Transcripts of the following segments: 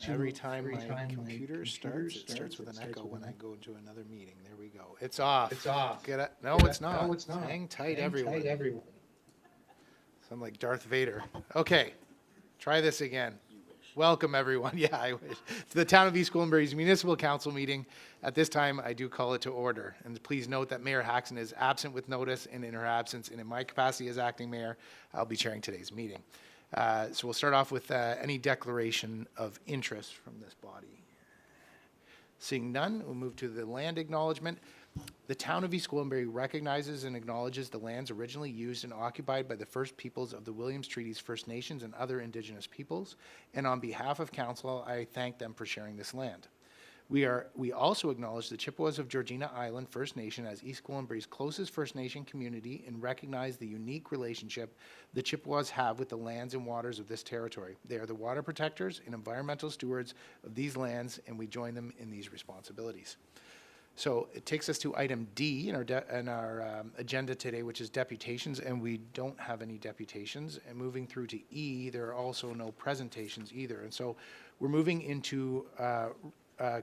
Every time my computer starts, it starts with an echo when I go into another meeting. There we go. It's off. It's off. No, it's not. Hang tight, everyone. Sound like Darth Vader. Okay, try this again. Welcome, everyone. Yeah, I wish. To the Town of East Gwillimbury's Municipal Council meeting. At this time, I do call it to order. And please note that Mayor Haxon is absent with notice, and in her absence, and in my capacity as acting mayor, I'll be chairing today's meeting. So we'll start off with any declaration of interest from this body. Seeing none, we'll move to the land acknowledgement. The Town of East Gwillimbury recognizes and acknowledges the lands originally used and occupied by the first peoples of the Williams Treaties First Nations and other Indigenous peoples, and on behalf of Council, I thank them for sharing this land. We also acknowledge the Chippewas of Georgina Island First Nation as East Gwillimbury's closest First Nation community and recognize the unique relationship the Chippewas have with the lands and waters of this territory. They are the water protectors and environmental stewards of these lands, and we join them in these responsibilities. So it takes us to item D in our agenda today, which is deputations, and we don't have any deputations. And moving through to E, there are also no presentations either. And so we're moving into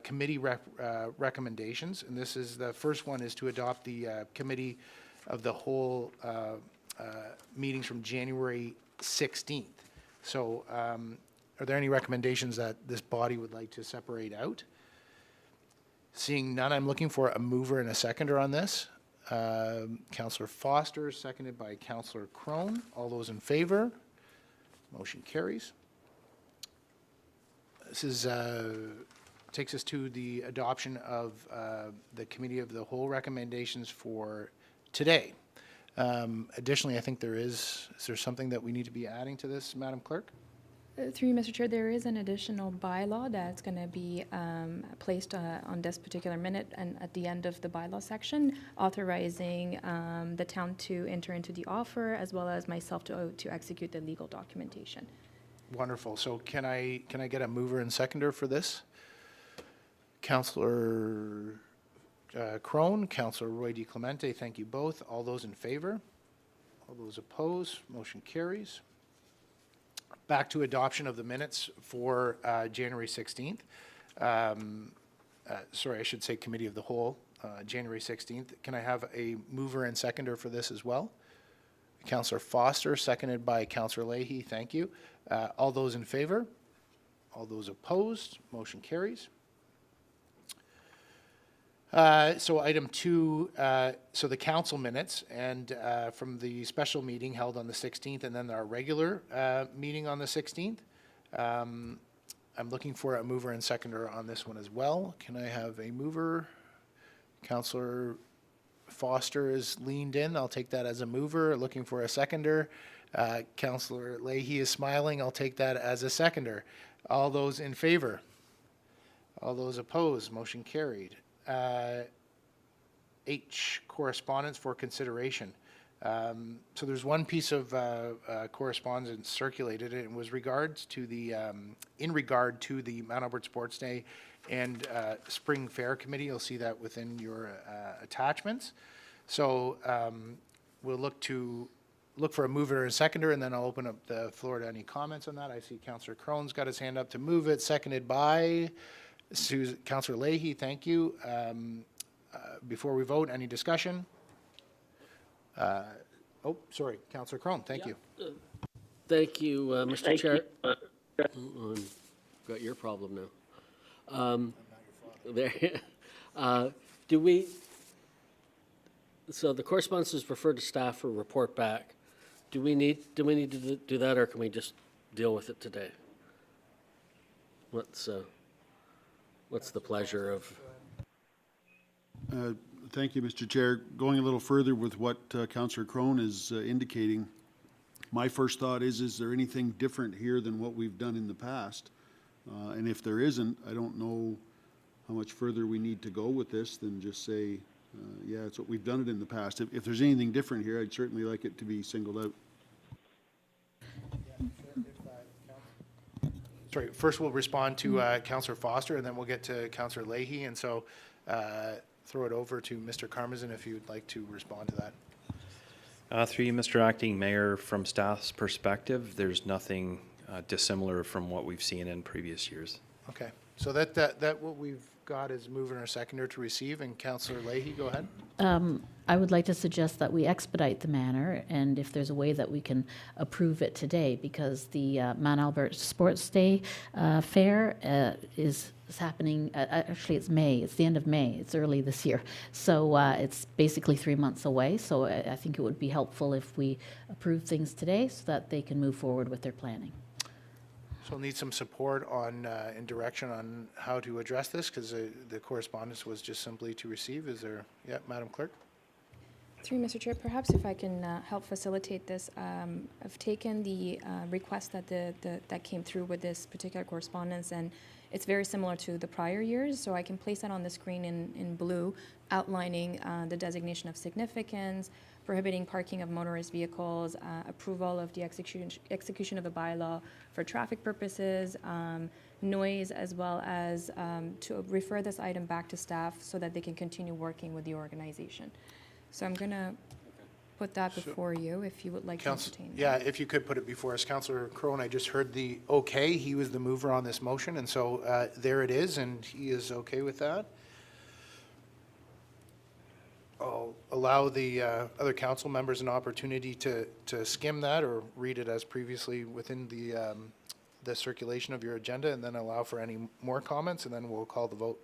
committee recommendations, and this is the first one is to adopt the committee of the whole meetings from January 16th. So are there any recommendations that this body would like to separate out? Seeing none, I'm looking for a mover and a seconder on this. Councillor Foster, seconded by Councillor Crone. All those in favor? Motion carries. This is takes us to the adoption of the Committee of the Whole recommendations for today. Additionally, I think is there something that we need to be adding to this, Madam Clerk? Through you, Mr. Chair, there is an additional bylaw that's going to be placed on this particular minute and at the end of the bylaw section, authorizing the town to enter into the offer as well as myself to execute the legal documentation. Wonderful. So can I get a mover and seconder for this? Councillor Crone, Councillor Roy DiClemente, thank you both. All those in favor? All those opposed? Motion carries. Back to adoption of the minutes for January 16th. Sorry, I should say Committee of the Whole, January 16th. Can I have a mover and seconder for this as well? Councillor Foster, seconded by Councillor Leahy. Thank you. All those in favor? All those opposed? Motion carries. So item 2, so the council minutes and from the special meeting held on the 16th and then our regular meeting on the 16th. I'm looking for a mover and seconder on this one as well. Can I have a mover? Councillor Foster is leaned in. I'll take that as a mover. Looking for a seconder. Councillor Leahy is smiling. I'll take that as a seconder. All those in favor? All those opposed? Motion carried. H, correspondence for consideration. So there's one piece of correspondence circulated, and it was regards to the in regard to the Mount Albert Sports Day and Spring Fair Committee. You'll see that within your attachments. So we'll look for a mover and a seconder, and then I'll open up the floor to any comments on that. I see Councillor Crone's got his hand up to move it, seconded by Councillor Leahy. Thank you. Before we vote, any discussion? Oh, sorry, Councillor Crone. Thank you. Thank you, Mr. Chair. Got your problem now. There. Do we? So the correspondence is referred to staff for report back. Do we need to do that, or can we just deal with it today? What's the pleasure of? Thank you, Mr. Chair. Going a little further with what Councillor Crone is indicating, my first thought is there anything different here than what we've done in the past? And if there isn't, I don't know how much further we need to go with this than just say, yeah, it's what we've done it in the past. If there's anything different here, I'd certainly like it to be singled out. Sorry, first we'll respond to Councillor Foster, and then we'll get to Councillor Leahy. And so throw it over to Mr. Karmazin if you'd like to respond to that. Through you, Mr. Acting Mayor, from staff's perspective, there's nothing dissimilar from what we've seen in previous years. Okay, so that what we've got is mover and a seconder to receive, and Councillor Leahy, go ahead. I would like to suggest that we expedite the matter, and if there's a way that we can approve it today, because the Mount Albert Sports Day Fair is happening, actually it's May, it's the end of May, it's early this year. So it's basically 3 months away, so I think it would be helpful if we approve things today so that they can move forward with their planning. So we'll need some support on, and direction on how to address this, because the correspondence was just simply to receive. Is there, yeah, Madam Clerk? Through you, Mr. Chair, perhaps if I can help facilitate this, I've taken the request that came through with this particular correspondence, and it's very similar to the prior years, so I can place that on the screen in blue, outlining the designation of significance, prohibiting parking of motorized vehicles, approval of the execution of a bylaw for traffic purposes, noise, as well as to refer this item back to staff so that they can continue working with the organization. So I'm going to put that before you if you would like to entertain that. Yeah, if you could put it before us. Councillor Crone, I just heard the okay. He was the mover on this motion, and so there it is, and he is okay with that. I'll allow the other council members an opportunity to skim that or read it as previously within the circulation of your agenda, and then allow for any more comments, and then we'll call the vote.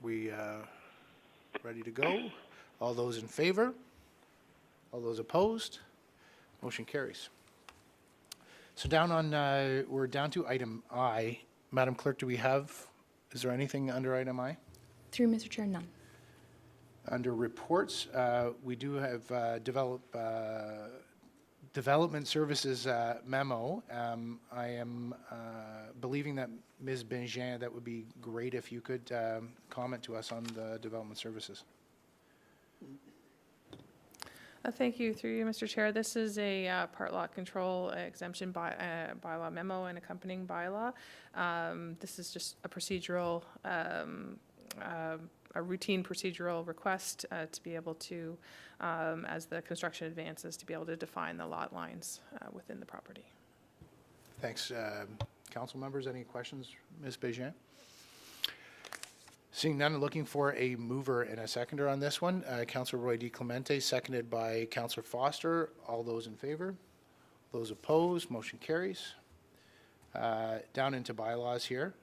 We ready to go? All those in favor? All those opposed? Motion carries. So down on, we're down to item I. Madam Clerk, do we have, is there anything under item I? Through you, Mr. Chair, none. Under reports, we do have development services memo. I am believing that Ms. Bengin, that would be great if you could comment to us on the development services. Thank you. Through you, Mr. Chair. This is a part lot control exemption bylaw memo and accompanying bylaw. This is just a procedural, a routine procedural request to be able to, as the construction advances, to be able to define the lot lines within the property. Thanks. Council members, any questions? Ms. Bengin? Seeing none, looking for a mover and a seconder on this one. Councillor Roy D. Clemente, seconded by Councillor Foster. All those in favor? Those opposed? Motion carries. Down into bylaws here.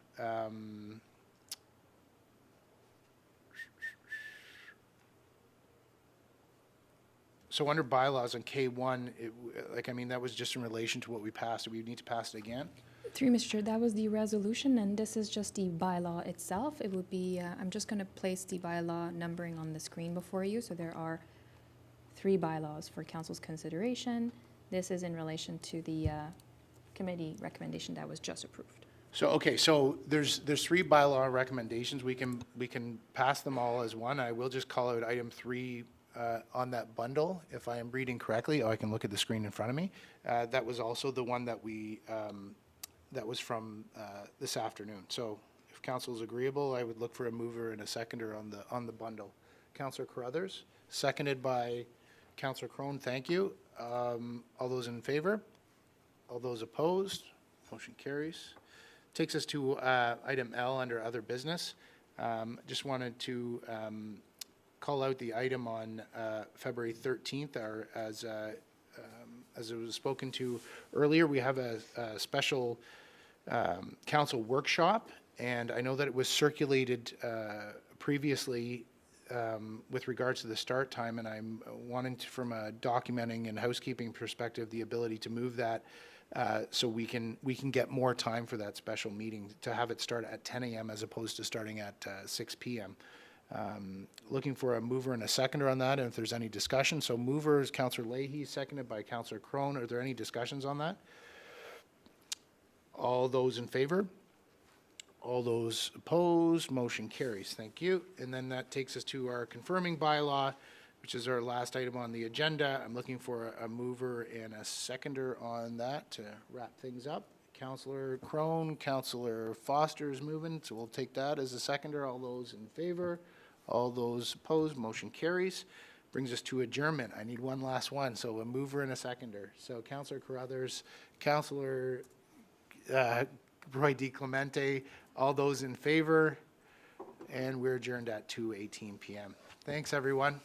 So under bylaws on K1, that was just in relation to what we passed. Do we need to pass it again? Through you, Mr. Chair, that was the resolution, and this is just the bylaw itself. It would be, I'm just going to place the bylaw numbering on the screen before you. So there are 3 bylaws for council's consideration. This is in relation to the committee recommendation that was just approved. So, okay, so there's 3 bylaw recommendations. We can pass them all as one. I will just call out item 3 on that bundle, if I am reading correctly. Oh, I can look at the screen in front of me. That was also the one that we, that was from this afternoon. So if council is agreeable, I would look for a mover and a seconder on the bundle. Councillor Carruthers, seconded by Councillor Crone. Thank you. All those in favor? All those opposed? Motion carries. Takes us to item L under other business. Just wanted to call out the item on February 13th, as it was spoken to earlier. We have a special council workshop, and I know that it was circulated previously with regards to the start time, and I'm wanting to, from a documenting and housekeeping perspective, the ability to move that so we can get more time for that special meeting, to have it start at 10 a.m. as opposed to starting at 6 p.m. Looking for a mover and a seconder on that, and if there's any discussion. So mover is Councillor Leahy, seconded by Councillor Crone. Are there any discussions on that? All those in favor? All those opposed? Motion carries. Thank you. And then that takes us to our confirming bylaw, which is our last item on the agenda. I'm looking for a mover and a seconder on that to wrap things up. Counselor Crone, Counselor Foster is moving, so we'll take that as a seconder. All those in favor? All those opposed? Motion carries. Brings us to adjournment. I need one last one, so a mover and a seconder. So Counselor Carruthers, Counselor Roy DiClemente, all those in favor? And we're adjourned at 2:18 p.m. Thanks, everyone.